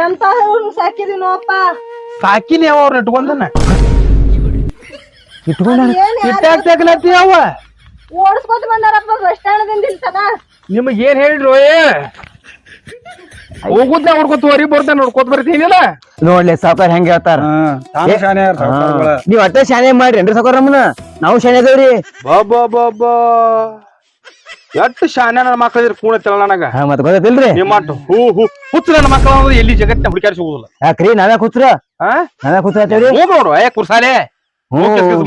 ಎಂತ ಸಾಕಿದೀನೋಪ್ಪ ಸಾಕಿನಿ ಅವ ಅವ್ರ ಇಟ್ಕೊಂಡನ ಇಟ್ಟಾಕ್ಲತ್ತಿ ಅವ ಓಡಿಸ್ಕೊತ ಬಂದಾರಪ್ಪ ಬಸ್ ಸ್ಟ್ಯಾಂಡ್ ದಿಂದ ನಿಮಗ್ ಏನ್ ಹೇಳ್ರು ಹೋಗುದ್ನ ನೋಡ್ಕೊತ ಹೊರಿ ಬರ್ತಾನ ನೋಡ್ಕೊತ ಬರ್ತೀನಿಲ್ಲ ನೋಡ್ಲಿ ಸಾವ್ಕಾರ ಹೆಂಗ ಹೇಳ್ತಾರ ನೀವ್ ಅಟ್ಟ ಶಾನೆ ಮಾಡ್ರಿ ಏನ್ರಿ ಸಾವ್ಕಾರ ನಮ್ಮನ ನಾವು ಶಾನೆ ಅದೇವ್ರಿ ಬಾಬಾ ಎಷ್ಟು ಶಾನೆ ನನ್ನ ಮಕ್ಕಳಿದ್ರೆ ಕೂಣತ್ತಿಲ್ಲ ನನಗ ಮತ್ ಗೊತ್ತಿಲ್ರಿ ನಿಮ್ಮ ಹುಚ್ಚ ನನ್ನ ಮಕ್ಕಳ ಅಂದ್ರೆ ಎಲ್ಲಿ ಜಗತ್ತಿನ ಹುಡುಕಾಡಿ ಸಿಗುದಿಲ್ಲ ಯಾಕ್ರಿ ನಾವ್ಯಾಕ ಹುಚ್ರ ನಾವ್ಯಾಕ ಹುಚ್ರ ಆತೇವ್ರಿ ನೋಡು ಕುರ್ಸಾಲೆ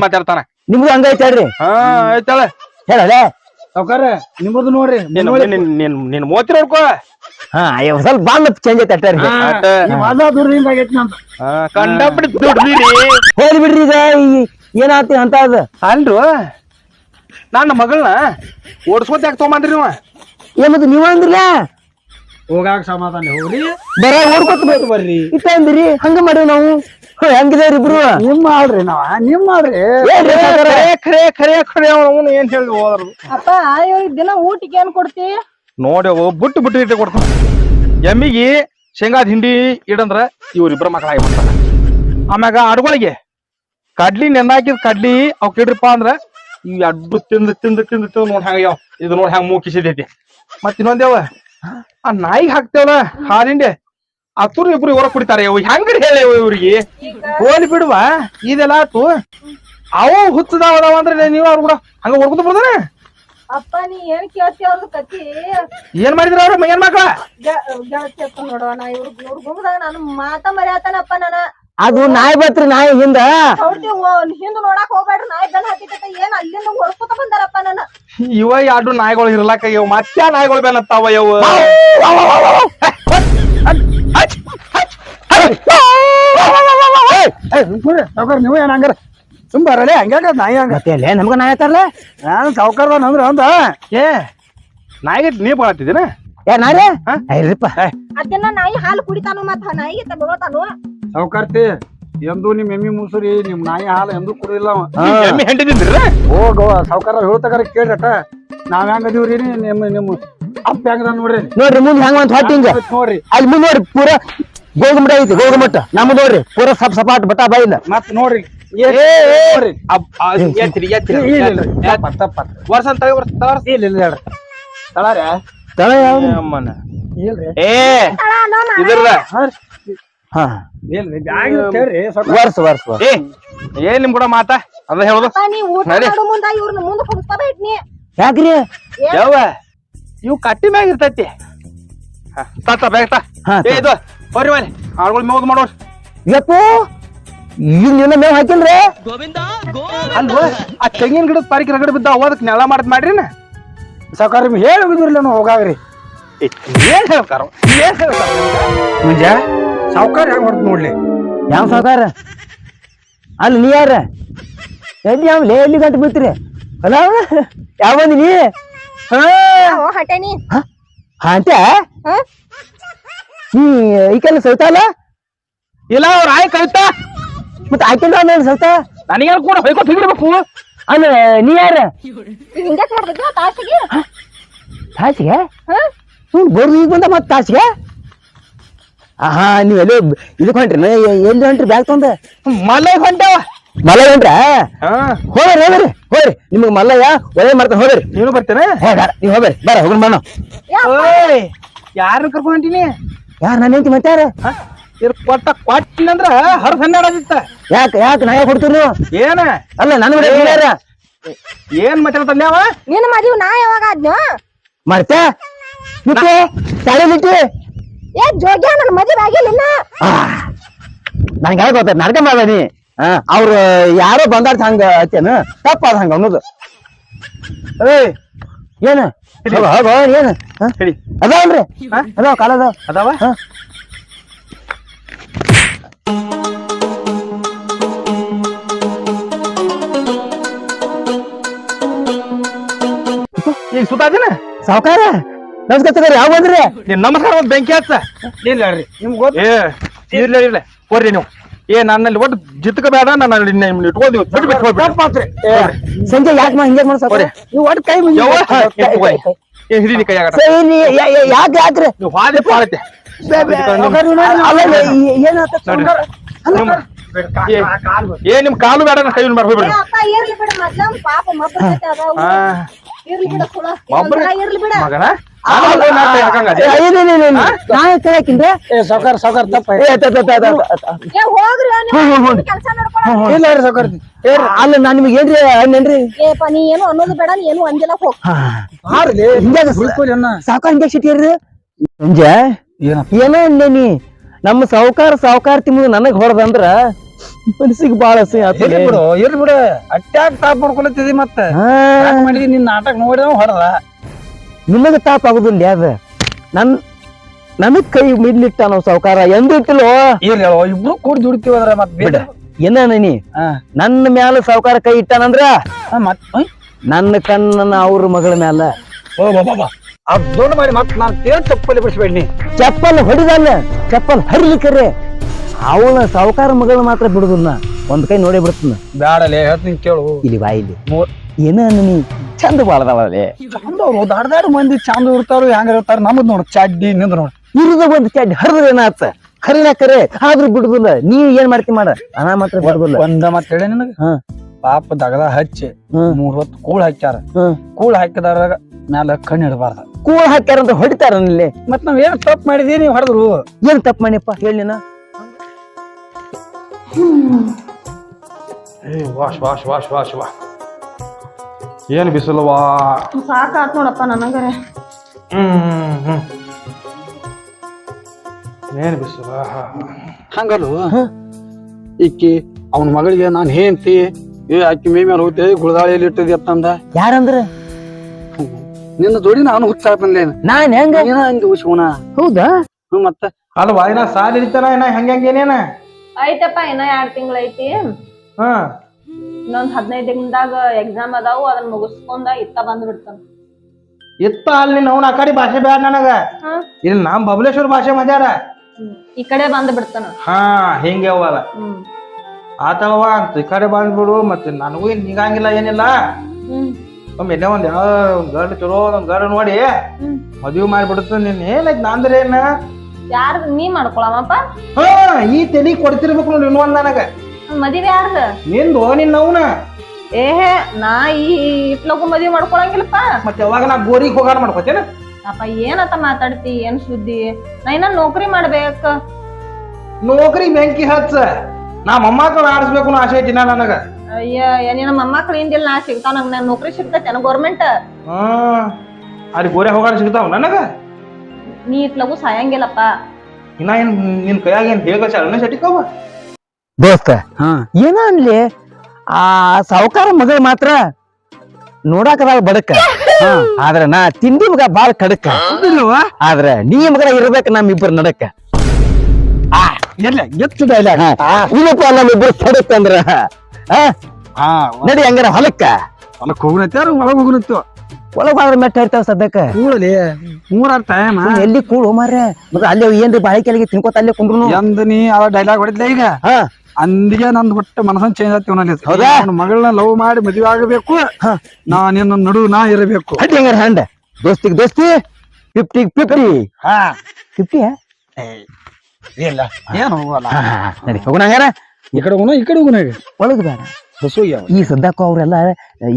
ಮಾತಾಡ್ತಾನ ನಿಮ್ದು ಹಂಗ ಐತಾಳ್ರಿ ಐತಾಳ ಹೇಳಲೆ ಸಾವ್ಕಾರ ನಿಮ್ಮದು ನೋಡ್ರಿ ನಿನ್ ಮೋತಿ ನೋಡ್ಕೋ ಸ್ವಲ್ಪ ಬಾಳ ಚೇಂಜ್ ಐತೆ ಅಟ್ಟಾರಿ ಕಂಡಬಿಡಿ ದುಡ್ದಿರಿ ಹೋಲಿ ಬಿಡ್ರಿ ಈಗ ಏನಾಗ್ತಿ ಅಂತ ಅದ ಅಲ್ರು ನನ್ನ ಮಗಳನ್ನ ಓಡಿಸ್ಕೊತ ಯಾಕೆ ತಗೊಂಬಂದ್ರಿ ನೀವು ಏನ್ ಮತ್ತೆ ನೀವ ಅಂದ್ರಲ್ಲ ಹೋಗಾಕ ಸಮಾಧಾನ ಹೋಗ್ರಿ ಬರ ಓಡ್ಕೊತ ಬರ್ರಿ ಇಟ್ಟ ಅಂದ್ರಿ ಹಂಗ ಮಾಡ್ರಿ ನಾವು ಹೆಂಗಿದೇವ್ರಿ ಇಬ್ರು ನಿಮ್ ಮಾಡ್ರಿ ನಿಮ್ ಮಾಡ್ರಿ ಖರೆ ಖರೆ ಖರೆ ಅವನು ಏನ್ ಹೇಳಿ ಹೋದ್ರು ಅಪ್ಪ ಇವ್ರಿಗೆ ದಿನ ಊಟಕ್ಕೆ ಏನ್ ಕೊಡ್ತಿ ನೋಡಿ ಬಿಟ್ಟು ಇಟ್ಟೆ ಕೊಡ್ತಾನ ಎಮ್ಮಿಗೆ ಶೇಂಗಾದ ಹಿಂಡಿ ಇಡಂದ್ರ ಇವ್ರಿಬ್ರ ಮಕ್ಳ ಆಗಿಬಿಡ್ತಾರ ಆಮ್ಯಾಗ ಅಡ್ಗೊಳಿಗೆ ಕಡ್ಲಿ ನೆನ್ನಾಕಿದ ಕಡ್ಲಿ ಅವ್ ಕಿಡ್ರಿಪ್ಪ ಅಂದ್ರ ಇವ್ ಅಡ್ಡು ತಿಂದು ನೋಡ್ ಹ್ಯಾಂಗ ಇದು ನೋಡ್ ಹ್ಯಾಂಗ ಮೂಕಿಸಿದೈತಿ ಮತ್ ಇನ್ನೊಂದೇವ ಆ ನಾಯಿಗೆ ಹಾಕ್ತೇವಲ್ಲ ಹಾಲಿಂಡೆ ಅತುರ್ ಇಬ್ರು ಹೊರ ಕುಡಿತಾರೆ ಹೆಂಗ್ರಿ ಹೇಳಿ ಇವ್ರಿಗೆ ಹೋಲಿ ಬಿಡುವ ಇದೆಲ್ಲ ಆತು ಅವು ಹುಚ್ಚದಾವದಾವ ಅಂದ್ರೆ ನೀವ್ ಅವ್ರು ಕೂಡ ಹಂಗ ಹೊಡ್ಕೊತ ಬರ್ದಾನೆ ಅಪ್ಪ ನೀ ಏನ್ ಕೇಳ್ತಿ ಅವ್ರದ್ದು ಕತಿ ಏನ್ ಮಾಡಿದ್ರ ಅವ್ರ ಏನ್ ಮಕ್ಳ ನೋಡುವ ನಾ ಇವ್ರ ಗುಂಬದಾಗ ನಾನು ಮಾತಾ ಮರ್ಯಾತನಪ್ಪ ನಾನ ಅದು ನಾಯಿ ಬತ್ರಿ ನಾಯಿ ಹಿಂದ ಹಿಂದ ನೋಡಾಕ್ ಹೋಗ್ಬೇಡ್ರಿ ನಾಯಿ ಬೆನ್ ಹಾಕಿತ್ತ ಏನ್ ಅಲ್ಲಿಂದ ಹೊಡ್ಕೊತ ಬಂದಾರಪ್ಪ ನನ್ನ ಇವ ಎರಡು ನಾಯಿಗಳು ಇರ್ಲಾಕ ಇವ್ ಮತ್ತೆ ನಾಯಿಗಳು ಬೆನ್ನತ್ತಾವ ಇವು ಸಾವ್ಕಾರ ನೀವು ಏನ್ ಹಂಗಾರ ಸುಮ್ ಬರಲೇ ಹಂಗ್ಯಾಕ ನಾಯಿ ಹಂಗ ಮತ್ತೆ ನಮ್ಗ ನಾಯಿ ಆತಾರಲ್ಲ ನಾನು ಸಾವ್ಕಾರ್ದ ಅಂದ್ರ ಅಂದ ಏ ನಾಯಿಗೆ ನೀ ಬಾಳತ್ತಿದ್ದೀನ ಏ ನಾರೇ ಇಲ್ರಿಪ್ಪ ಅದನ್ನ ನಾಯಿ ಹಾಲು ಕುಡಿತಾನು ಮತ್ತ ನಾಯಿಗೆ ತಗೋತಾನು ಸಾವ್ಕಾರ್ತಿ ಎಂದು ನಿಮ್ ಎಮ್ಮಿ ಮುಸುರಿ ನಿಮ್ ನಾಯಿ ಹಾಲು ಎಂದು ಕುಡಿದಿಲ್ಲ ಎಮ್ಮಿ ಹೆಂಡಿದ್ರಿ ಹೋಗೋ ಸಾವ್ಕಾರ ಹೇಳ್ತಗಾರ ಕೇಳ್ರಟ ನಾವ್ ಹೆಂಗ ಅದೀವ್ರಿ ನಿಮ್ಮ ಅಪ್ಪ ಹೆಂಗದ ನೋಡ್ರಿ ಮುಂದ್ ಹೆಂಗ ಒಂದ್ ಹೊಟ್ಟಿಂಗ ನೋಡ್ರಿ ಅಲ್ಲಿ ಮುಂದ್ ನೋಡ್ರಿ ಪೂರಾ ಗೋಲ್ಗುಮಟ ಐತಿ ಗೋಲ್ಗುಮಟ ನಮ್ದು ನೋಡ್ರಿ ಪೂರಾ ಸಪಾಟ್ ಬಟಾ ಬಾಯಿಲ್ಲ ಮತ್ ನೋಡ್ರಿ ವರ್ಷ ತಳಾರ ತಳ ಯಾವ್ದು ಇದ್ರದ ಹಾ ವರ್ಷ ಏನ್ ನಿಮ್ ಕೂಡ ಮಾತಾ ಅದ ಹೇಳುದು ನೀ ಊಟ ಮಾಡೋ ಮುಂದ ಇವ್ರನ್ನ ಮುಂದೆ ಹೋಗ್ತಾರ ಇಟ್ನಿ ಯಾಕ್ರಿ ಯಾವ ಇವ್ ಕಟ್ಟಿ ಮ್ಯಾಗ ಇರ್ತೈತಿ ಬೇಗ ಇದು ಬರ್ರಿ ಮನೆ ಆಳ್ಗಳು ಮೇವ್ ಮಾಡೋರ್ ಯಪ್ಪು ಈಗ ನಿನ್ನ ಮೇವ್ ಹಾಕಿಲ್ರಿ ಅಲ್ವ ಆ ತೆಂಗಿನ ಗಿಡದ ಪಾರಿಕೆ ರಗಡ ಬಿದ್ದ ಅವದಕ್ ನೆಲ ಮಾಡದ್ ಮಾಡ್ರಿನ ಸಾವ್ಕಾರ ಹೇಳಿ ಹೋಗಿದ್ರಲ್ಲ ನಾವು ಹೋಗಾಗ್ರಿ ಏನ್ ಹೇಳ್ತಾರ ಮುಂಜ ಸಾವ್ಕಾರ ಹೆಂಗ್ ಹೊಡ್ತ ನೋಡ್ಲಿ ಯಾವ ಸಾವ್ಕಾರ ಅಲ್ಲಿ ನೀ ಯಾರ ಎಲ್ಲಿ ಯಾವ್ಲೆ ಎಲ್ಲಿ ಗಂಟು ಬೀಳ್ತೀರಿ ಅಲ್ಲ ಯಾವ ಬಂದಿ ನೀ ಹಟೇನಿ ಅಂತ ನೀ ಈಕೆಲ್ಲ ಸೌತ ಅಲ್ಲ ಇಲ್ಲ ಅವ್ರ ಆಯ್ ಕವಿತಾ ಮತ್ತೆ ಆಕೆಲ್ಲ ಆಮೇಲೆ ಸೌತ ನನಗೆ ಕೂಡ ಹೊಯ್ಕೊತ ಹೋಗಿರ್ಬೇಕು ಅಲ್ಲ ನೀ ಯಾರ ಹಿಂಗ್ಯಾಕ್ ಮಾಡ್ತಿದ್ವಿ ತಾಸಿಗೆ ತಾಸಿಗೆ ಬೋರ್ದು ಈಗ ಬಂದ ಮತ್ತೆ ತಾಸಿಗೆ ಹಾ ನೀವೆಲ್ಲ ಇದಕ್ ಹೊಂಟ್ರಿ ಎಲ್ಲಿ ಹೊಂಟ್ರಿ ಬ್ಯಾಗ್ ತೊಂದ ಮಲೈ ಹೊಂಟವ ಮಲ್ಲ ಹೊಂಟ್ರ ಹೋಗ್ರಿ ನಿಮಗ್ ಮಲ್ಲಯ್ಯ ಒಳ್ಳೆ ಮಾಡ್ತಾನೆ ಹೋಗ್ರಿ ನೀನು ಬರ್ತೇನೆ ನೀವ್ ಹೋಗ್ರಿ ಬರ ಹೋಗ್ರಿ ಮಣ್ಣು ಯಾರನ್ನ ಕರ್ಕೊಂಡ್ ಹೊಂಟಿನಿ ಯಾರು ನನ್ನ ಹೆಂಡತಿ ಮತ್ತೆ ಯಾರ ಕೊಟ್ಟಿನಂದ್ರ ಹೊರಗ್ ಹನ್ನೆರಡಿತ್ತ ಯಾಕೆ ನಾ ಯಾಕೆ ಕೊಡ್ತೀರಿ ನೀವು ಏನ ಅಲ್ಲ ನನ್ನ ಯಾರ ಏನ್ ಮಾತಾಡ್ತಾನೆ ಅವ ನಿನ್ನ ಮದುವೆ ನಾ ಯಾವಾಗ ಆದ್ನು ಮಾಡ್ತೆ ಮತ್ತೆ ತಾಳಿ ಬಿಟ್ಟು ಏ ಜೋಗ್ಯ ನನ್ನ ಮದುವೆ ಆಗಿಲ್ಲ ನನ್ಗೆ ಹೇಗೆ ಗೊತ್ತ ನಡ್ಕ ಮಾಡೀನಿ ಅವ್ರು ಯಾರೋ ಬಂದಾರ ಹಂಗ ಹತ್ತೇನು ತಪ್ಪ ಅದ ಹಂಗ ಅನ್ನೋದು ಏನ ಏನು ಹೇಳಿ ಅದಾವಲ್ರಿ ಅದಾವ ಕಾಲ ಅದಾವ ಈಗ ಸುತ್ತಾದಿನ ಸಾವುಕಾರ ನಮಸ್ಕಾರ ಯಾವ ಬಂದ್ರಿ ನಮಸ್ಕಾರ ಒಂದ್ ಬೆಂಕಿ ಹಚ್ಚ ಇಲ್ಲ ರೀ ನಿಮ್ಗೆ ಗೊತ್ತ ಇರ್ಲ ಬರ್ರಿ ನೀವು ನನ್ನಲ್ಲಿ ಒಟ್ಟು ಜಿತ್ಕ ಬೇಡ ನಾನು ಇಟ್ಕೊಂಡಿ ಸಂಜೆ ಯಾಕೆ ಹಿಂಗೆ ಮಾಡ್ರಿ ನೀವು ಒಟ್ಟು ಕೈ ಹಿಡಿದಿ ಕೈ ಯಾಕೆ ಯಾಕ್ರಿ ನೀವು ಹಾದಿ ಪಾಳತೆ ನಿಮ್ ಕಾಲು ಬೇಡ ಕೈ ಮಾಡ್ಬೇಡ್ರಿ ಅಪ್ಪ ಇರ್ಲಿ ಬಿಡ ಮೊದ್ಲ ಪಾಪ ಮಬ್ಬ ಅದಾವ ಇರ್ಲಿ ಬಿಡ ಇರ್ಲಿ ಬಿಡ ಮಗನ ಸಾವ್ಕಾರ ಸಾವ್ಕಾರ ತಪ್ಪ ಹೋಗ್ರಿ ಕೆಲ್ಸ ನೋಡ್ಕೊಳ ಇಲ್ಲ ಸಾವ್ಕಾರ ಅಲ್ಲ ನಾನ್ ನಿಮ್ಗೆ ಏನ್ರಿ ಅಣ್ಣೇನ್ರಿ ಏಪ ನೀ ಏನು ಅನ್ನೋದು ಬೇಡ ನೀ ಏನು ಅಂದಿಲ್ಲ ಹೋಗ್ ಸಾವ್ಕಾರ ಹಿಂಗ ಸಿಟ್ಟಿರ್ರಿ ಸಂಜೆ ಏನೋ ಅಂದೇನಿ ನಮ್ಮ ಸಾವ್ಕಾರ್ತಿ ಮುಂದೆ ನನಗ್ ಹೊಡೆದಂದ್ರ ಮನಸ್ಸಿಗೆ ಬಾಳ ಇರ್ಲಿ ಬಿಡು ಇರ್ಲಿ ಬಿಡು ಅಟ್ಯಾಕ್ ತಾಪ್ ಮಾಡ್ಕೊಳತಿದಿ ಮತ್ತ ಮಾಡಿದಿ ನಿನ್ ನಾಟಕ ನೋಡಿದವ ಹೊಡೆದ ನಿಮಗ ತಾಪ್ ಆಗುದಿಲ್ಲ ಅದ ನನಗ್ ಕೈ ಮಿಡ್ಲಿಟ್ಟ ನಾವು ಸಾವ್ಕಾರ ಎಂದೂ ಇಟ್ಟಿಲ್ಲೋ ಇರ್ಲಿ ಇಬ್ರು ಕೂಡಿ ದುಡಿತೀವಿ ಅದ್ರ ಮತ್ ಬಿಡ ಏನ ನೀ ನನ್ನ ಮ್ಯಾಲ ಸಾವ್ಕಾರ ಕೈ ಇಟ್ಟಾನಂದ್ರ ಮತ್ ನನ್ನ ಕಣ್ಣನ ಅವ್ರ ಮಗಳ ಮ್ಯಾಲ ಓ ಬಾಬಾ ಅದ್ ದೊಡ್ಡ ಮಾಡಿ ಮತ್ ನಾನ್ ತೇಳ್ ಚಪ್ಪಲಿ ಬಿಡಿಸ್ಬೇಡಿ ಚಪ್ಪಲ್ ಹೊಡಿದಲ್ಲ ಚಪ್ಪಲ್ ಹರಿಲಿಕ್ಕರೆ ಅವಳ ಸಾವ್ಕಾರ ಮಗಳ ಮಾತ್ರ ಬಿಡುದಿಲ್ಲ ಒಂದ್ ಕೈ ನೋಡೇ ಬಿಡ್ತನ ಬ್ಯಾಡಲೆ ಹೇಳ್ತೀನಿ ಕೇಳು ಇಲ್ಲಿ ಬಾ ಇಲ್ಲಿ ಏನ ನೀ ಚಂದ ಬಾಳದವಳೆ ಚಂದ ಅವ್ರು ದಾಡ್ದಾಡ್ ಮಂದಿ ಚಂದ ಇರ್ತಾರ ಹೆಂಗ ಇರ್ತಾರ ನಮ್ದ್ ನೋಡ್ ಚಡ್ಡಿ ನಿಂದ ನೋಡ್ ಇರುದ ಒಂದ್ ಚಡ್ಡಿ ಹರಿದ್ರ ಏನಾತ ಖರೀನ ಕರೆ ಆದ್ರೂ ಬಿಡುದಿಲ್ಲ ನೀ ಏನ್ ಮಾಡ್ತಿ ಮಾಡ ನಾ ಮಾತ್ರ ಬಿಡುದಿಲ್ಲ ಒಂದ ಮತ್ ಹೇಳಿ ನಿನಗ ಪಾಪ ದಗದ ಹಚ್ಚಿ 3 ಹೊತ್ತು ಕೂಳ್ ಹಾಕ್ಯಾರ ಕೂಳ್ ಹಾಕಿದಾರ ಮ್ಯಾಲ ಕಣ್ಣು ಇಡಬಾರ್ದ ಕೂಳ್ ಹಾಕ್ಯಾರಂತ ಹೊಡಿತಾರ ಇಲ್ಲಿ ಮತ್ ನಾವ್ ಏನ್ ತಪ್ಪು ಮಾಡಿದೀವಿ ನೀವ್ ಹೊಡೆದ್ರು ಏನ್ ತಪ್ಪ ಮಾಡಿಯಪ್ಪ ಹೇಳಿನ ವಾಶ್ ವಾಶ್ ವಾಶ್ ವಾಶ್ ವಾ ಏನ್ ಬಿಸಿಲವಾ ಸಾಕಾತ್ ನೋಡಪ್ಪ ನನಗರೆ ಏನ್ ಬಿಸಿಲ ಹಂಗಲ್ವ ಈಕಿ ಅವನ ಮಗಳಿಗೆ ನಾನ್ ಹೇಂತಿ ಆಕಿ ಮೇ ಮೇಲೆ ಹೋಗ್ತೇ ಗುಳದಾಳಿಯಲ್ಲಿ ಇಟ್ಟದಿ ಅಂತಂದ ಯಾರಂದ್ರ ನಿನ್ನ ಜೋಡಿ ನಾನು ಹುಚ್ಚಾಕಂದೆ ನಾನ್ ಹೆಂಗ ಏನ ಅಂದ್ ಶಿವನ ಹೌದಾ ಮತ್ತ ಅಲ್ವಾ ಇನ್ನ ಸಾಲ ಹಿಡಿತಾನ ಇನ್ನ ಹೆಂಗೇನೇನ ಐತಪ್ಪ ಇನ್ನ 2 ತಿಂಗಳ ಐತಿ ಇನ್ನೊಂದ್ 15 ದಿನದಾಗ ಎಕ್ಸಾಮ್ ಅದಾವು ಅದನ್ನ ಮುಗಿಸ್ಕೊಂಡ ಇತ್ತ ಬಂದ್ ಬಿಡ್ತಾನ ಇತ್ತ ಅಲ್ಲಿ ಅವ್ನ ಆ ಕಡೆ ಭಾಷೆ ಬ್ಯಾಡ ನನಗ ಇಲ್ಲಿ ನಮ್ ಬಬಲೇಶ್ವರ ಭಾಷೆ ಮಜಾರ ಈ ಕಡೆ ಬಂದ್ ಬಿಡ್ತಾನ ಹಿಂಗೆ ಅವಲ್ಲ ಆತವ ಅಂತ ಈ ಕಡೆ ಬಂದ್ಬಿಡು ಮತ್ತೆ ನನಗೂ ಏನ್ ಹಿಂಗಂಗಿಲ್ಲ ಏನಿಲ್ಲ ಒಮ್ಮೆ ಒಂದ್ ಯಾವ ಗಂಡ ಚಲೋ ಒಂದ್ ಗಂಡ ನೋಡಿ ಮದ್ವಿ ಮಾಡ್ಬಿಡುತ್ತ ನಿನ್ ಏನೈತ್ ನಂದ್ರ ಏನ ಯಾರ ನೀ ಮಾಡ್ಕೊಳಮಪ್ಪ ಈ ತಲಿ ಕೊಡ್ತಿರ್ಬೇಕು ನೋಡಿ ಇನ್ನೊಂದ್ ನನಗ ಮದ್ವಿ ಯಾರ್ದ ನಿಂದು ನಿನ್ ಅವ್ನ ಏಹೇ ನಾ ಇಟ್ಲಗು ಮದ್ವಿ ಮಾಡ್ಕೊಳಂಗಿಲ್ಲಪ್ಪ ಮತ್ತೆ ಯಾವಾಗ ನಾ ಗೋರಿಗೆ ಹೋಗಾರ ಮಾಡ್ಕೋತೇನ ಅಪ್ಪ ಏನತ್ತ ಮಾತಾಡ್ತಿ ಏನ್ ಸುದ್ದಿ ನಾ ಇನ್ನ ನೌಕರಿ ಮಾಡ್ಬೇಕ ನೌಕರಿ ಬೆಂಕಿ ಹಚ್ಚ ನಾ ಮೊಮ್ಮಕ್ಕಳು ಆಡಿಸ್ಬೇಕು ಆಸೆ ಐತಿನ ನನಗ ಅಯ್ಯ ಏನಿನ ಮೊಮ್ಮಕ್ಳು ಇಂದಿಲ್ಲ ನಾ ಸಿಗ್ತಾವ ನಂಗ್ ನನ್ ನೌಕರಿ ಸಿಗ್ತೈತೆ ಗೌರ್ಮೆಂಟ್ ಅಲ್ಲಿ ಗೋರೆ ಹೋಗಾರ ಸಿಗ್ತಾವ ನನಗ ನೀ ಇಟ್ಲಗು ಸಾಯಂಗಿಲ್ಲಪ್ಪ ಇನ್ನ ಏನ್ ನಿನ್ ಕೈಯಾಗ ಏನ್ ಹೇಗ ಚಾಲನೆ ಸಟಿಕವ ದೋಸ್ತ ಏನ ಅನ್ಲಿ ಆ ಸಾವ್ಕಾರ ಮಗಳ ಮಾತ್ರ ನೋಡಾಕದಾಗ ಬಡಕ ಆದ್ರ ನಾ ತಿಂಡಿ ಮಗ ಬಾಳ ಕಡಕ ಆದ್ರ ನೀ ಮಗ ಇರ್ಬೇಕ ನಮ್ಮಿಬ್ಬರ ನಡಕ ಎತ್ತು ಡೈಲಾಗ್ ಇಲ್ಲಪ್ಪ ನಮ್ಮಿಬ್ಬರು ಸಡಕ್ ಅಂದ್ರ ನಡಿ ಹಂಗಾರ ಹೊಲಕ್ಕ ಹೊಲಕ್ ಹೋಗ್ನೈತಿ ಒಳಗ್ ಹೋಗ್ನತ್ತು ಒಳಗ್ ಬಾದ್ರ ಮೆಟ್ಟ ಇರ್ತಾವ ಸದ್ಯಕ್ಕ ಕೂಡಲಿ 3 ಟೈಮ್ ಎಲ್ಲಿ ಕೂಡು ಮಾರ್ರೆ ಮತ್ತೆ ಅಲ್ಲಿ ಏನ್ರಿ ಬಾಳೆ ಕೆಳಗೆ ತಿನ್ಕೋತ ಅಲ್ಲೇ ಕುಂಡ್ರು ಎಂದ ನೀ ಅವ ಡೈಲಾಗ್ ಹೊಡಿದ್ಲ ಈಗ ಅಂದಿಗೆ ನಂದ್ ಒಟ್ಟ ಮನಸ್ಸನ್ ಚೇಂಜ್ ಆಗ್ತೀವಿ ಹೌದಾ ಮಗಳನ್ನ ಲವ್ ಮಾಡಿ ಮದ್ವೆ ಆಗಬೇಕು ನಾ ನಿನ್ನ ನಡು ನಾ ಇರಬೇಕು ಹಟ್ಟಿ ಹಂಗಾರ ಹಂಡ ದೋಸ್ತಿಗ್ ದೋಸ್ತಿ 50 50 ಇಲ್ಲ ಏನು ಹೋಗಲ್ಲ ನಡಿ ಹೋಗೋಣ ಹಂಗಾರ ಈ ಕಡೆ ಹೋಗೋಣ ಈ ಕಡೆ ಹೋಗೋಣ ಈಗ ಒಳಗ್ ಬೇಡ ಬಸ್ಸು ಈ ಸದ್ಯಕ್ಕೂ ಅವ್ರೆಲ್ಲ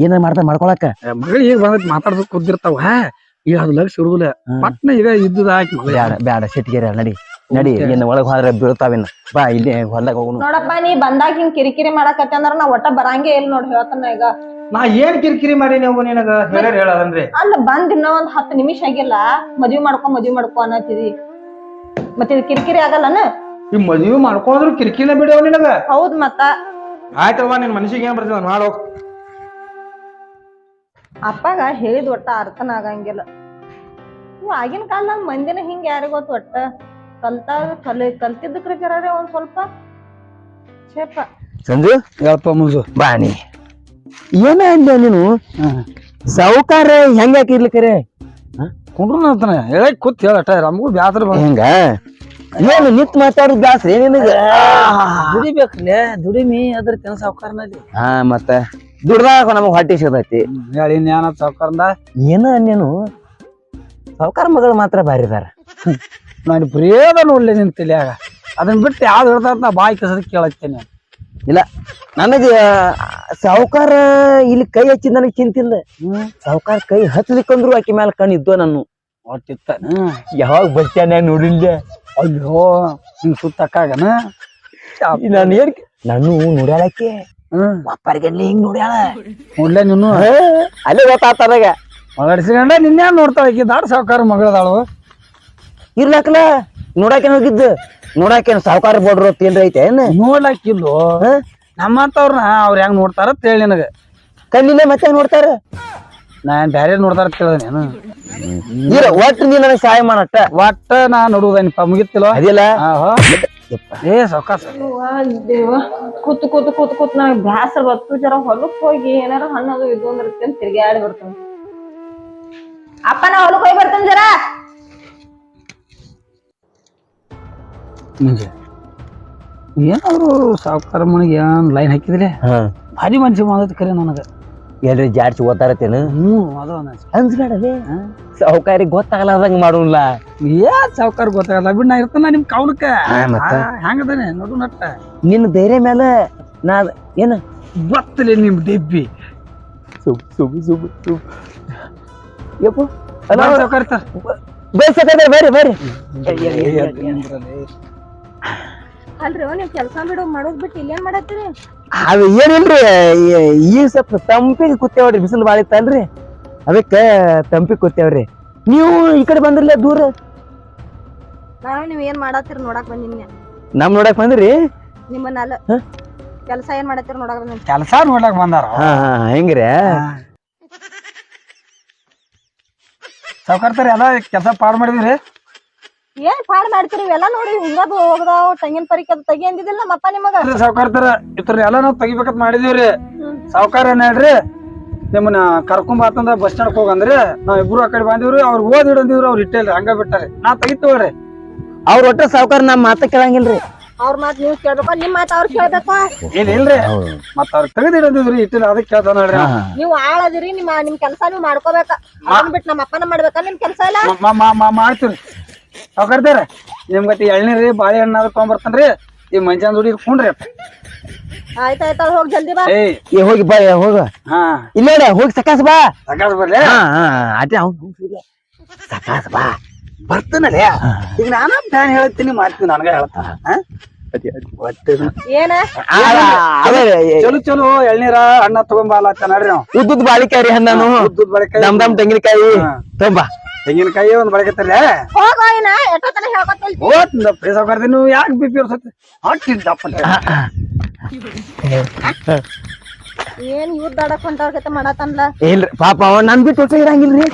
ಏನ ಮಾಡ್ತಾರ ಮಾಡ್ಕೊಳಕ ಮಗಳು ಈಗ ಬಂದೈತಿ ಮಾತಾಡ್ಸಕ್ ಕುದ್ದಿರ್ತಾವ ಈಗ ಅದು ಲಕ್ಷ ಇರುದಿಲ್ಲ ಪಟ್ನ ಈಗ ಇದ್ದದ ಹಾಕಿ ಬ್ಯಾಡ ಬ್ಯಾಡ ಸಿಟ್ಟಿಗೆರ ನಡಿ ನಡಿ ಏನ್ ಒಳಗ್ ಹೋದ್ರೆ ಬೀಳ್ತಾವೇನ ಬಾ ಇಲ್ಲಿ ಹೊಲ್ದಾಗ ಹೋಗೋಣ ನೋಡಪ್ಪ ನೀ ಬಂದಾಗ ಹಿಂಗ್ ಕಿರಿಕಿರಿ ಮಾಡಕತ್ತೆ ಅಂದ್ರ ನಾ ಒಟ್ಟ ಬರಂಗೇ ಇಲ್ಲ ನೋಡ್ ಹೇಳ್ತಾನ ಈಗ ನಾ ಏನ್ ಕಿರಿಕಿರಿ ಮಾಡಿ ನೀವು ನಿನಗ ಹೇಳದನ್ರಿ ಅಲ್ಲ ಬಂದ್ ಇನ್ನೂ ಒಂದ್ 10 ನಿಮಿಷ ಆಗಿಲ್ಲ ಮದ್ವಿ ಮಾಡ್ಕೊ ಅನ್ನತಿದಿ ಮತ್ತೆ ಇದು ಕಿರಿಕಿರಿ ಆಗಲ್ಲನ ಈ ಮದ್ವಿ ಮಾಡ್ಕೊಂಡ್ರು ಕಿರಿಕಿರಿನ ಬಿಡವ ನಿನಗ ಹೌದ್ ಮತ್ತ ಆಯ್ತಲ್ವಾ ನಿನ್ ಮನಸ್ಸಿಗೆ ಏನ್ ಬರ್ತದ ಮಾಡೋಕ್ ಅಪ್ಪಗ ಹೇಳಿದ್ ಒಟ್ಟ ಅರ್ಥನ ಆಗಂಗಿಲ್ಲ ಆಗಿನ ಕಾಲ ಮಂದಿನ ಹಿಂಗ ಯಾರಿಗ ಗೊತ್ತ ಒಟ್ಟ ಕಲ್ತಿದ್ದಕ್ರಿ ಜರಾರೆ ಒಂದ್ ಸ್ವಲ್ಪ ಚೇಪ ಸಂಜು ಹೇಳಪ್ಪ ಮುಜು ಬಾಣಿ ಏನ ಅಂದ ನೀನು ಸಾವುಕಾರ ಹೆಂಗಾಕ ಇರ್ಲಿಕ್ಕರೆ ಕುಂಡ್ರು ಅಂತಾನೆ ಹೇಳಕ್ ಕೂತ್ ಹೇಳಟ ನಮಗೂ ಬ್ಯಾಸರ ಹೆಂಗ ಏನು ನಿತ್ ಮಾತಾಡುದು ಬ್ಯಾಸ್ರ ಏನಿನಗ ದುಡಿಬೇಕಲ್ಲೇ ದುಡಿಮಿ ಅದ್ರ ತಿನ್ನ ಸಾವುಕಾರನಲ್ಲಿ ಮತ್ತ ದುಡ್ದಾಗ ನಮಗ್ ಹೊಟ್ಟಿ ಸಿಗತೈತಿ ಹೇಳಿ ಜ್ಞಾನ ಸಾವುಕಾರದಿಂದ ಏನ ನೀನು ಸಾವುಕಾರ ಮಗಳು ಮಾತ್ರ ಬಾರಿದಾರ ನಾನು ಪ್ರಿಯದ ನೋಡ್ಲಿ ನಿನ್ ತಲ್ಯಾಗ ಅದನ್ನ ಬಿಟ್ಟು ಯಾವ್ದು ಹೇಳ್ತಾರ ನಾ ಬಾಯಿ ಕಸದ ಕೇಳತ್ತೇನೆ. ಇಲ್ಲ ನನಗ ಸಾವುಕಾರ ಇಲ್ಲಿ ಕೈ ಹಚ್ಚಿದ ನನಗ್ ಚಿಂತಿಲ್ಲ. ಸಾವುಕಾರ ಕೈ ಹಚ್ಲಿಕ್ಕಂದ್ರು ಆಕಿ ಮ್ಯಾಲ ಕಣ್ ಇದ್ದೋ ನಾನು ಒಟ್ಟಿತ್ತಾನ. ಯಾವಾಗ ಬಸ್ಟ್ಯಾಂಡ್ ನೋಡಿಲ್ಲ. ಅಯ್ಯೋ ಹಿಂಗ್ ಸುತ್ತಕ್ಕಾಗನ ನಾನು ಏನ್ ನಾನು ನೋಡ್ಯಾಳಕ್ಕೆ ಅಪ್ಪರ್ಗಲ್ಲಿ ಹಿಂಗ್ ನೋಡ್ಯಾಳ ನೋಡ್ಲೆ ನೀನು ಅಲ್ಲೇ ಗೊತ್ತಾತದಾಗ ಮಗಡಿಸಿಕೊಂಡ ನಿನ್ನೆ ನೋಡ್ತಾಳ ಆಕಿ ದಾಡ್ ಸಾವುಕಾರ ಮಗಳದಾಳು. ಇರ್ಲಾಕಲ್ಲ ನೋಡಾಕೇನ್ ಹೋಗಿದ್ದು ನೋಡಾಕೇನ್ ಸಾವುಕಾರ ಬೋಡ್ರು ಏನ್ರ ಐತೆ ಏನ್ ನೋಡ್ಲಾಕಿಲ್ಲೋ ನಮ್ಮಂತವ್ರನ್ನ ಅವ್ರ ಹೆಂಗ್ ನೋಡ್ತಾರ ಹೇಳಿ ನಿನಗ ಕಣ್ಣಿಲ್ಲ ಮತ್ತೆ ನೋಡ್ತಾರ. ನಾನ್ ಬ್ಯಾರೆ ನೋಡ್ತಾರ ಕೇಳ್ದೇನು ಇರ ಒಟ್ಟು ನೀ ನನಗ್ ಸಹಾಯ ಮಾಡಟ್ಟ ಒಟ್ಟ ನಾ ನೋಡುವುದೇನಪ್ಪ ಮುಗಿತಿಲ್ಲ ಅದಿಲ್ಲ. ಏ ಸಾವ್ಕಾಸ ದೇವ ಕೂತು ಕೂತು ಕೂತು ಕೂತು ನಾವ್ ಬ್ಯಾಸರ ಬತ್ತು ಜರ ಹೊಲಕ್ ಹೋಗಿ ಏನಾರ ಹಣ್ಣದು ಇದು ಅಂದ್ರೆ ತಿರ್ಗ್ಯಾಡಿ ಬರ್ತಾನ. ಅಪ್ಪ ನಾ ಹೊಲಕ್ ಹೋಗಿ ಬರ್ತಾನ ಜರ. ಮುಂಜೆ ಏನಾದ್ರು ಸಾವುಕಾರ ಮನೆಗೆ ಏನ್ ಲೈನ್ ಹಾಕಿದ್ರೆ ಭಾರಿ ಮನ್ಸಿ ಮಾಡತ್ ಕರೆ ನನಗ ಎಲ್ರಿ ಜಾಡ್ಸಿ ಓದ್ತಾರತ್ತೇನು ಅದು ಅನ್ಸ್ಬೇಡವೇ ಸಾವುಕಾರಿಗೆ ಗೊತ್ತಾಗಲಾರ್ದಂಗ ಮಾಡೋಲ್ಲ. ಏನ್ ಸಾವುಕಾರ ಗೊತ್ತಾಗಲ್ಲ ಬಿಡ್ ನಾ ಇರ್ತಾನ ನಿಮ್ ಕೌಲಕ್ಕ ಮತ್ತೆ? ಹೆಂಗದಾನೆ ನೋಡು ನಟ್ಟ ನಿನ್ನ ಧೈರ್ಯ ಮೇಲೆ ನಾ ಏನ ಗೊತ್ತಲೇ ನಿಮ್ ಡಿಬ್ಬಿ ಯಪ್ಪ ಸಾವುಕಾರ ಬೇಸದ ಬರ್ರಿ ಬರ್ರಿ. ಅಲ್ರಿ ನೀವ್ ಕೆಲ್ಸ ಬಿಡು ಮಾಡೋದ್ ಬಿಟ್ಟು ಇಲ್ಲೇನ್ ಮಾಡತ್ತೀರಿ? ಅದು ಏನಿಲ್ರಿ ಈಗ ಸ್ವಲ್ಪ ತಂಪಿಗೆ ಕೂತೇವ್ರಿ ಬಿಸಿಲು ಬಾಳ ಇತ್ತಲ್ರಿ ಅದಕ್ಕ ತಂಪಿಗೆ ಕೂತೇವ್ರಿ. ನೀವು ಈ ಕಡೆ ಬಂದ್ರಲ್ಲ ದೂರ ನಾನು ನೀವ್ ಏನ್ ಮಾಡತ್ತೀರಿ ನೋಡಾಕ್ ಬಂದಿನಿ. ನಮ್ ನೋಡಕ್ ಬಂದ್ರಿ ನಿಮ್ಮನ್ನಲ್ಲ ಕೆಲ್ಸ ಏನ್ ಮಾಡತ್ತೀರಿ ನೋಡಾಕ್ ಬಂದಿನಿ. ಕೆಲಸ ನೋಡ್ಲಾಕ್ ಬಂದಾರ ಹೆಂಗ್ರಿ ಸಾವುಕಾರ್ತಾರ ಎಲ್ಲ ಕೆಲಸ ಪಾಡ್ ಮಾಡಿದ್ರಿ. ಏನ್ ಪಾಡ್ ಮಾಡ್ತೀರಿ ಇವೆಲ್ಲ ನೋಡಿ ಹಿಂಗದು ಹೋಗದಾವ್ ತೆಂಗಿನ ಪರಿಕೆ ಅದು ತೆಗಿ ಅಂದಿದಿಲ್ಲ ನಮ್ಮಪ್ಪ ನಿಮಗ. ಸಾವುಕಾರ್ತಾರ ಇತ್ರ ಎಲ್ಲ ನಾವ್ ತೆಗಿಬೇಕಂತ ಮಾಡಿದೀವ್ರಿ. ಸಾವುಕಾರ ಏನ್ ಹೇಳ್ರಿ ನಿಮ್ಮನ್ನ ಕರ್ಕೊಂಡ್ ಬಾತಂದ ಬಸ್ ಸ್ಟ್ಯಾಂಡ್ ಹೋಗಂದ್ರಿ ನಾವ್ ಇಬ್ರು ಆ ಕಡೆ ಬಂದಿವ್ರಿ ಅವ್ರ ಓದ್ ಹಿಡಿದಿವ್ರಿ ಅವ್ರ ಇಟ್ಟೇಲ್ರಿ ಹಂಗ ಬಿಟ್ಟಾರಿ ನಾ ತೆಗಿತೇವ್ರಿ. ಅವ್ರ ಒಟ್ಟ ಸಾವುಕಾರ ನಮ್ ಮಾತ ಕೇಳಂಗಿಲ್ರಿ. ಅವ್ರ ಮಾತ್ ನೀವ್ ಕೇಳ್ಬೇಕು ನಿಮ್ ಮಾತ್ ಅವ್ರ ಕೇಳ್ಬೇಕು. ಇಲ್ರಿ ಮತ್ತ ಅವ್ರ ತೆಗೆದ್ ಹಿಡಿದಿವ್ರಿ ಇಟ್ಟಿಲ್ಲ ಅದಕ್ಕೆ ಕೇಳ್ತಾನ ನೋಡ್ರಿ. ನೀವ್ ಆಳದಿರಿ ನಿಮ್ ಕೆಲ್ಸ ನೀವ್ ಮಾಡ್ಕೋಬೇಕ ಅದನ್ ಬಿಟ್ಟು ನಮ್ಮ ಅಪ್ಪನ ಮಾಡ್ಬೇಕ ನಿಮ್ ಕೆಲ್ಸ ಇಲ್ಲ. ಮಾಡ್ತೀವ್ರಿ ಸಾವುಕಾರ್ತಾರ ನಿಮ್ಗತಿ ಎಳ್ನೀರಿ ಬಾಳೆಹಣ್ಣು ಅದು ತಗೊಂಬರ್ತನ್ರಿ ಈ ಮಂಜಾನ್ ದುಡಿ ಕುಂಡ್ರಿ. ಆಯ್ತಾಯ್ತ ಹೋಗ್ ಜಲ್ದಿ ಬಾ. ಏ ಹೋಗಿ ಬಾ ಹೋಗ ಹಾ ಇಲ್ಲ ಹೋಗಿ ಸಕಾಸ ಬಾ ಸಕಾಸ್ ಬರ್ಲಿ ಅದೇ ಸಕಾಸ ಬಾ ಬರ್ತಾನಲ್ಲ ಈಗ ನಾನ ಪ್ಲಾನ್ ಹೇಳ್ತೀನಿ ಮಾಡ್ತೀನಿ ನನಗ ಹೇಳ್ತಾನ ಏನ ಚಲೋ ಚಲೋ ಎಳ್ನೀರ ಅಣ್ಣ ತಗೊಂಬಾಲ ನೋಡ್ರಿ ನಾವು ಉದ್ದುದ್ ಬಾಳಿಕಾಯಿ ಹಣ್ಣು ಉದ್ದದ ಬಳಕಾಯಿ ದಮ್ ದಮ್ ತೆಂಗಿನಕಾಯಿ ತೊಂಬಾ ತೆಂಗಿನಕಾಯಿ ಒಂದ್ ಬಳಕತ್ತಲ್ಲ ಹೋಗೋ ಇನ್ನ ಎಷ್ಟೊತ್ತನ ಹೇಳ್ಕೊತ ಓದ್ನಪ್ಪ ಸಾವುಕಾರ್ತಿ ನೀವು ಯಾಕೆ ಬಿಪಿ ಇರ್ಸತ್ತೆ ಹಾಕಿದ್ದಪ್ಪ ಏನ್ ಇವ್ರ ದಾಡಕ್ ಹೊಂಟವ್ರ ಮಾಡತ್ತನ್ಲ. ಇಲ್ರಿ ಪಾಪ ಅವ ನನ್ ಬಿಟ್ಟು ಹೊಸ ಇರಂಗಿಲ್ರಿ.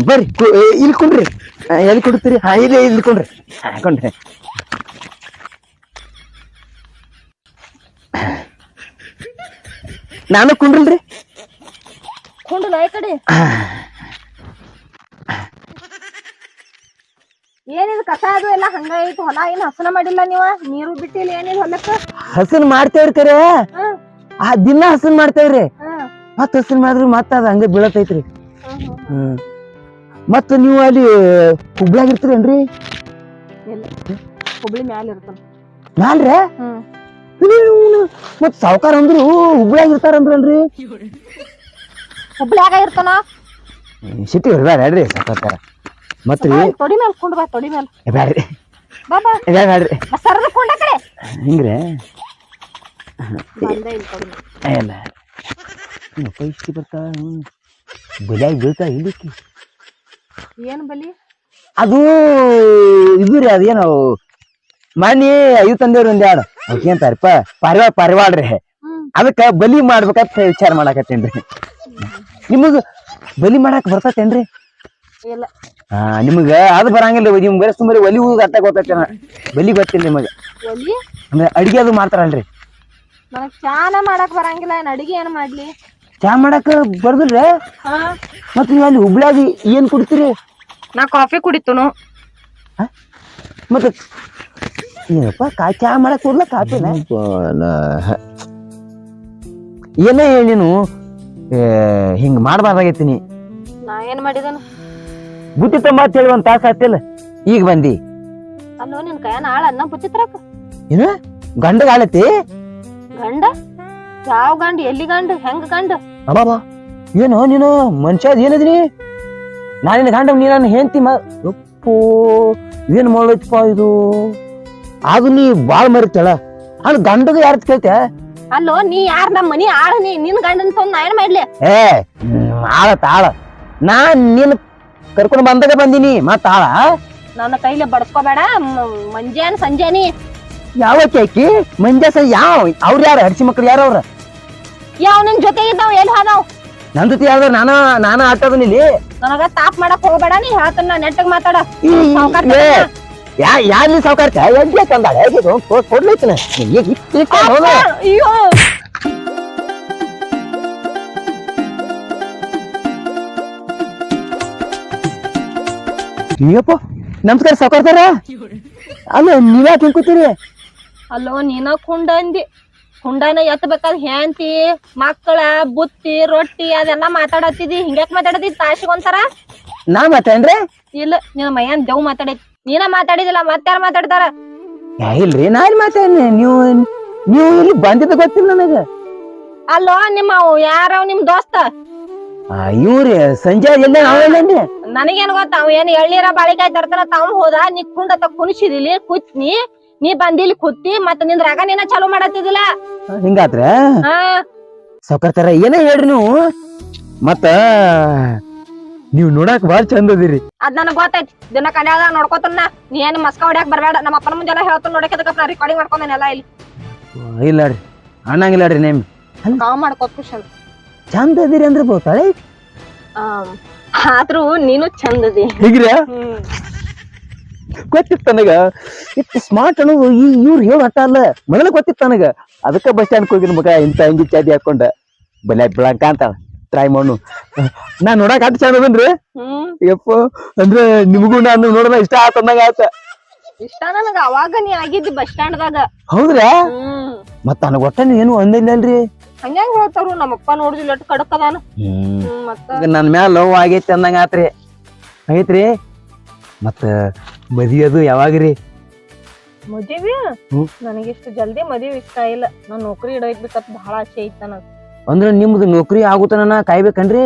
ಬರ್ರಿ ಇಲ್ಲಿ ಕುಂಡ್ರಿ ಎಲ್ಲಿ ಕೊಡ್ತೀರಿ ಹಾ ಇಲ್ಲಿ ಇಲ್ಲಿ ಕೊಂಡ್ರಿ ಕೊಂಡ್ರಿ ನಾನು ಕುಂಡ್ರಲ್ರಿ ಕುಂಡಲ ಈ ಕಡೆ ಏನಿದ್ ಕಸ ಅದು ಎಲ್ಲ ಹಂಗ ಐತಿ ಹೊಲ ಏನ್ ಹಸನ ಮಾಡಿಲ್ಲ ನೀವ ನೀರು ಬಿಟ್ಟಿಲ್ಲ ಏನಿಲ್ಲ ಹೊಲಕ್ಕ. ಹಸನ್ ಮಾಡ್ತೇವ್ರಿ ಕರೆ ಆ ದಿನ ಹಸನ್ ಮಾಡ್ತೇವ್ರಿ ಮತ್ ಹಸನ್ ಮಾಡಿದ್ರಿ ಮತ್ತ ಅದ ಹಂಗ ಬೀಳತೈತ್ರಿ. ಮತ್ತ ನೀವು ಅಲ್ಲಿ ಹುಬ್ಳ್ಯಾಗ ಇರ್ತೀರೇನ್ರಿ? ಹುಬ್ಳಿ ಮ್ಯಾಲ ಇರ್ತಾನ ಮ್ಯಾಲ್ರಿ ಮತ್ ಸಾವುಕಾರ ಅಂದ್ರು ಹುಬ್ಳ್ಯಾಗ ಇರ್ತಾರಂದ್ರಲ್ರಿ? ಹುಬ್ಳ್ಯಾಗ ಇರ್ತಾನ ಸಿಟಿ ಬ್ಯಾಡ್ರಿ ಸಾವುಕಾರ ಮತ್ರಿ ತೊಡಿ ಮ್ಯಾಲ ಕುಂಡ್ ಬಾ ತೊಡಿ ಮ್ಯಾಲ ಬ್ಯಾಡ್ರಿ ಬಾಬಾ ಬ್ಯಾಡ್ರಿ ಸರದ ಕುಂಡ ಕಡೆ ಹಿಂಗ್ರೆ ಇಲ್ಲ ಇಷ್ಟಿ ಬರ್ತಾ ಬಲಿಯಾಗಿ ಬೀಳ್ತಾ ಇಲ್ಲಿಕ್ಕೆ ಏನ್ ಬಲಿ ಅದು ಇದು ರೀ ಅದೇನು ಮನಿ ಐದು ತಂದೇವ್ರಿ ಒಂದ್ ಎರಡು ಅವಕ್ಕೇಂತಾರಪ್ಪ ಪಾರಿವಾಳ್ರಿ ಅದಕ್ಕ ಬಲಿ ಮಾಡ್ಬೇಕಂತ ವಿಚಾರ ಮಾಡಾಕತ್ತೇನ್ರಿ. ನಿಮಗ ಬಲಿ ಮಾಡಾಕ ಬರ್ತೇನ್ರಿ? ಇಲ್ಲ ನಿಮಗ ಅದು ಬರಂಗಿಲ್ಲ ನಿಮ್ ಬರೀ ಸುಮ್ಮನೆ ಒಲಿ ಊದ ಅಟ್ಟ ಗೊತ್ತೇನ ಬಲಿ ಗೊತ್ತಿಲ್ಲ ನಿಮಗ. ಅಂದ್ರೆ ಅಡಿಗೆ ಅದು ಮಾಡ್ತಾರಲ್ರಿ? ನನಗ್ ಚಾನ ಮಾಡಾಕ್ ಬರಂಗಿಲ್ಲ ಏನ್ ಅಡಿಗೆ ಏನ್ ಮಾಡ್ಲಿ? ಚಾ ಮಾಡಾಕ ಬರ್ದಿಲ್ರಿ? ಮತ್ ನೀವ್ ಅಲ್ಲಿ ಹುಬ್ಳ್ಯಾಗ ಏನ್ ಕುಡಿತೀರಿ? ನಾ ಕಾಫಿ ಕುಡಿತನು. ಮತ್ತ ಏನಪ್ಪ ಚಾ ಮಾಡಕ್ ಕೊಡ್ಲ ಕಾಫಿನ ಏನೇ ನೀನು ಹಿಂಗ ಮಾಡ್ಬಾರ್ದಾಗೈತಿ. ನೀ ನಾ ಏನ್ ಮಾಡಿದನು ಬುತ್ತಿ ತಂಬ ಹೇಳಿ ಒಂದ್ ತಾಸ ಆತಿಲ್ಲ ಈಗ ಬಂದಿ ಅಲ್ಲೋ ನಿನ್ ಕೈಯನ ಆಳ ಅನ್ನ ಬುಚ್ಚಿತ್ರಕ ಏನು ಗಂಡಗ ಆಲತಿ ಗಂಡ ಯಾವ ಗಂಡ ಎಲ್ಲಿ ಗಂಡ ಹೆಂಗ ಗಂಡ ಅಬ್ಬಾ ಏನು ನೀನು ಮನುಷ್ಯ ಏನದಿನಿ ನಾನಿನ ಗಂಡ ನೀ ನನ್ನ ಹೆಂಡತಿ ಯಪ್ಪೋ ಏನ್ ಮಾಡೈತಪ್ಪ ಇದು ಅದು ನೀ ಬಾಳ್ ಮರಿತಾಳ ಅಲ್ಲಿ ಗಂಡಗ ಯಾರ ಕೇಳ್ತೆ ಅಲ್ಲೋ ನೀ ಯಾರ ನಮ್ಮ ಮನಿ ಆಳ ನೀ ನಿನ್ ಗಂಡನ್ ತಂದ್ ನಾ ಏನ್ ಮಾಡ್ಲಿ ಏ ಆಳ ನಾನ್ ನೀನ್ ಕರ್ಕೊಂಡ್ ಬಂದಾಗ ಬಂದಿನಿ ಮತ್ತ ಆಳ ನನ್ನ ಕೈಲಿ ಬಡ್ಸ್ಕೋಬೇಡ ಮುಂಜಾನೆ ಸಂಜೆನಿ ಯಾವ ಆಕಿ ಮಂಜಾಸ ಯಾವ ಅವ್ರ ಯಾರ ಹಡ್ಸಿ ಮಕ್ಳು ಯಾರ ಅವ್ರ ಯಾವ ನಿನ್ ಜೊತೆ ಇದ್ದಾವ್ ಎಲ್ಲಿ ಹೋದಾವ್ ನನ್ ಜೊತೆ ಯಾವ್ದಾರ ನಾನ ಆಟದನ್ ಇಲ್ಲಿ ನನಗ ತಾಪ್ ಮಾಡಕ್ ಹೋಗ್ಬೇಡ ನೀ ಹೇಳ್ತಾನ ನೆಟ್ಟಗ್ ಮಾತಾಡ ಯಾರ್ಲಿ ಸಾವುಕಾರ್ತ ಎದ್ದೆ ತಂದಾಳೆ ಕೊಡ್ಲೈತನ ಅಯ್ಯೋ ಅಯ್ಯಪ್ಪ ನಮಸ್ಕಾರ ಸಾವುಕಾರ್ತಾರ ಅಲ್ಲ ನೀವ್ಯಾಕೆ ಹಿಂಕೂತೀರಿ ಅಲ್ಲೋ ನೀನ ಕುಂಡ ಅಂದಿ ಕುಂಡನ ಎತ್ತಬೇಕಾದ್ ಹೆಂಡತಿ ಮಕ್ಕಳ ಬುತ್ತಿ ರೊಟ್ಟಿ ಅದೆಲ್ಲಾ ಮಾತಾಡತ್ತಿದಿ ಹಿಂಗ್ಯಾಕ್ ಮಾತಾಡತಿ ತಾಸಿಗೊಂತಾರ ನಾ ಮಾತೇನ್ರಿ ಇಲ್ಲ ನಿನ್ನ ಮೈಯನ್ ದೇವ್ ಮಾತಾಡೈತಿ ನೀನ ಮಾತಾಡಿದಿಲ್ಲ ಮತ್ತಾರ ಮಾತಾಡ್ತಾರ ಇಲ್ರಿ ನಾ ಇಲ್ಲಿ ಮಾತಾಡ್ನಿ ನೀವು ಇಲ್ಲಿ ಬಂದಿದ್ದ ಗೊತ್ತಿಲ್ಲ ನನಗ ಅಲ್ಲೋ ನಿಮ್ಮ ಯಾರವ್ ನಿಮ್ ದೋಸ್ತ ಇವ್ರಿ ಸಂಜೆ ಎಲ್ಲ ನಾವೇನೇನ್ರಿ ನನಗೇನ್ ಗೊತ್ತ ಅವ್ ಏನ್ ಎಳ್ನೀರ ಬಾಳಿಕಾಯಿ ತರ್ತಾನ ತಾವ್ ಹೋದ ನೀ ಕುಂಡತ ಕುಣಿಸಿದಿಲಿ ಕುತ್ನಿ ನೀ ಬಂದಿಲ್ಲಿ ಕುತ್ತಿ ಮತ್ತ ನಿಂದ ರಾಗ ನೀನ ಚಾಲು ಮಾಡತ್ತಿದಿಲ್ಲ ಹಿಂಗಾತ್ರ ಹಾ ಸಾವುಕಾರ್ತಾರ ಏನೇ ಹೇಳ್ರಿ ನೀವು ಮತ್ತ ನೀವ್ ನೋಡಾಕ ಬಾಳ ಚಂದ ಅದಿರಿ ಅದ್ ನನಗ್ ಗೊತ್ತೈತಿ ದಿನ ಕನ್ಯಾಗ ನೋಡ್ಕೊತನ ನೀ ಏನ್ ಮಸ್ಕ ಹೊಡ್ಯಾಕ್ ಬರ್ಬೇಡ ನಮ್ಮ ಅಪ್ಪನ ಮುಂಜಾನೆ ಹೇಳ್ತಾನ ನೋಡಕದಕ್ಕ ನಾ ರೆಕಾರ್ಡಿಂಗ್ ಮಾಡ್ಕೊಂಡೇನೆಲ್ಲ ಇಲ್ಲಿ ಇಲ್ಲ ರೀ ಅನ್ನಂಗಿಲ್ಲ ನೇಮ್ ಕಾವ್ ಮಾಡ್ಕೋತ ಖುಷಿ ಚಂದ ಅದಿರಿ ಅಂದ್ರೆ ಬೋತಾಳೆ ಆದ್ರೂ ನೀನು ಚಂದದಿ ಹೀಗ್ರಿ ಗೊತ್ತಿತ್ತು ನನಗ ಇಷ್ಟು ಸ್ಮಾರ್ಟ್ ಅನ್ನೋದು ಇವ್ರು ಹೇಳ ಹಠ ಅಲ್ಲ ಮೊದಲ ಗೊತ್ತಿತ್ತು ನನಗ ಅದಕ್ಕ ಬಸ್ ಸ್ಟ್ಯಾಂಡ್ ಹೋಗಿನ ಮಗ ಇಂತ ಅಂಗಿ ಚಾದಿ ಹಾಕೊಂಡ ಬಲ್ಯಾಕ್ ಬಿಳಂಕ ಅಂತ ಟ್ರೈ ಮಾಡು ನಾ ನೋಡಕ್ ಅಟ್ ಚಂದ ಅದನ್ರಿ ಯಪ್ಪ ಅಂದ್ರೆ ನಿಮಗೂ ನಾನು ನೋಡೋಣ ಇಷ್ಟ ಆತಂದಂಗ ಆತ ಇಷ್ಟ ನನಗ ಅವಾಗ ನೀ ಆಗಿದ್ದಿ ಬಸ್ ಸ್ಟ್ಯಾಂಡ್ ದಾಗ ಹೌದ್ರಾ ಮತ್ತ ನನಗ ಒಟ್ಟ ಏನು ಅಂದಿಲ್ಲಲ್ರಿ ಹಂಗ್ಯಾಂಗ ಹೇಳ್ತಾರು ನಮ್ಮಪ್ಪ ನೋಡಿದಿಲ್ಲ ಅಟ್ ಕಡಕ್ ಅದಾನ ಮತ್ತ ನನ್ ಮ್ಯಾಲ ಲವ್ ಆಗೈತಿ ಅಂದಂಗ ಆತ್ರಿ ಆಗೈತ್ರಿ ಮತ್ತ ಮದ್ವಿ ಅದು ಯಾವಾಗ್ರಿ ಮದ್ವಿ ನನಗಿಷ್ಟು ಜಲ್ದಿ ಮದ್ವಿ ಇಷ್ಟ ಇಲ್ಲ ನಾನ್ ನೌಕರಿ ಇಡಬೇಕಂತ ಬಹಳ ಆಸೆ ಐತ್ ನನಗ ಅಂದ್ರ ನಿಮ್ದು ನೌಕರಿ ಆಗುತ್ತಾನ ಕಾಯ್ಬೇಕನ್ರಿ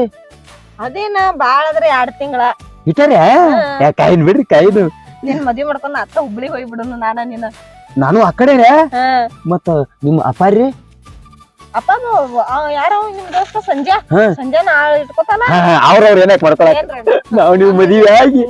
ಅದೇನ ಬಾಳ ಆದ್ರೆ 2 ತಿಂಗಳ ಇಟ್ಟಾರ್ಯಾ ಕಾಯಿನ್ ಬಿಡ್ರಿ ಕಾಯಿನು ನಿನ್ ಮದ್ವಿ ಮಾಡ್ಕೊಂಡ್ ಅತ್ತ ಹುಬ್ಳಿ ಹೋಗ್ಬಿಡುನು ನಾನು ಆ ಕಡೆ ಮತ್ತ ನಿಮ್ಮ ಅಪ್ಪಾರ್ರಿ ಅಪ್ಪ ಯಾರ ನಿಮ್ ದೋಸ್ತ ಸಂಜೆ ನಾಳೆ ಇಟ್ಕೋತಾನ ಅವ್ರವ್ರ ಏನಕ್ ಮಾಡ್ಕೊಳಕ್ ಏನ್ರಿ ನಾವ್ ನೀವು ಮದ್ವಿ ಆಗಿ